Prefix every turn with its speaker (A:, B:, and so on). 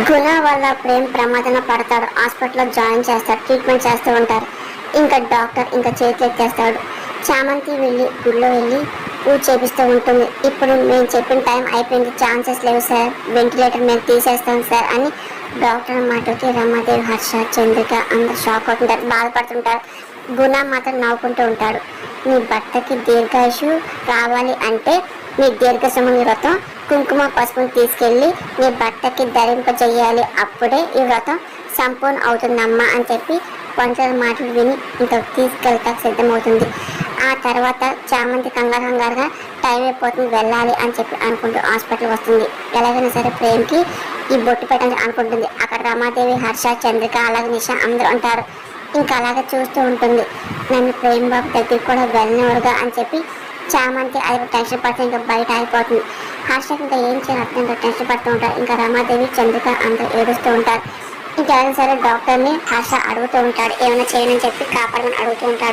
A: గుణ వాళ్ళ ప్రేమ్ ప్రమాదంలో పడతాడు. హాస్పిటల్లో జాయిన్ చేస్తాడు. ట్రీట్మెంట్ చేస్తూ ఉంటారు. ఇంకా డాక్టర్ ఇంకా చేతులు ఎత్తేస్తాడు. చామంతి వెళ్ళి గుళ్ళో వెళ్ళి పూజ చేపిస్తూ ఉంటుంది. ఇప్పుడు మేము చెప్పిన టైం అయిపోయింది, ఛాన్సెస్ లేవు సార్, వెంటిలేటర్ మేము తీసేస్తాం సార్ అని డాక్టర్ మాటకి రమాదేవి, హర్ష, చంద్రిక అందరు షాక్ అవుతుంటారు, బాధపడుతుంటారు. గుణ మాత్రం నవ్వుకుంటూ ఉంటాడు. నీ భర్తకి దీర్ఘాయుషు రావాలి అంటే నీ దీర్ఘ సుమంగళి వ్రతం కుంకుమ పసుపుని తీసుకెళ్ళి నీ భర్తకి ధరింపజేయాలి, అప్పుడే ఈ వ్రతం సంపూర్ణ అవుతుందమ్మా అని చెప్పి పంతుల మాటలు విని ఇంకా తీసుకెళ్తా సిద్ధమవుతుంది. ఆ తర్వాత చామంతి కంగారుగా టైం అయిపోతుంది వెళ్ళాలి అని చెప్పి అనుకుంటూ హాస్పిటల్ వస్తుంది. ఎలాగైనా సరే ప్రేమ్కి ఈ బొట్టు పెట్టాలని అనుకుంటుంది. అక్కడ రమాదేవి, హర్ష, చంద్రిక అలాగే నిషా అందరూ ఉంటారు. ఇంకా అలాగే చూస్తూ ఉంటుంది. నన్ను ప్రేమ్ బాబు దగ్గరికి కూడా వెళ్ళనివ్వరుగా అని చెప్పి చామంతి అది టెన్షన్ పడుతూ ఇంకా బయట అయిపోతుంది. హర్షకి ఇంకా ఏం చేయాలి అర్థం ఇంకా టెన్షన్ పడుతూ ఉంటారు. ఇంకా రమాదేవి, చంద్రిక అందరూ ఏడుస్తూ ఉంటారు. ఇంకా సరే డాక్టర్ని హర్ష అడుగుతూ ఉంటాడు, ఏమైనా చేయనని చెప్పి కాపాడమని అడుగుతూ ఉంటాడు.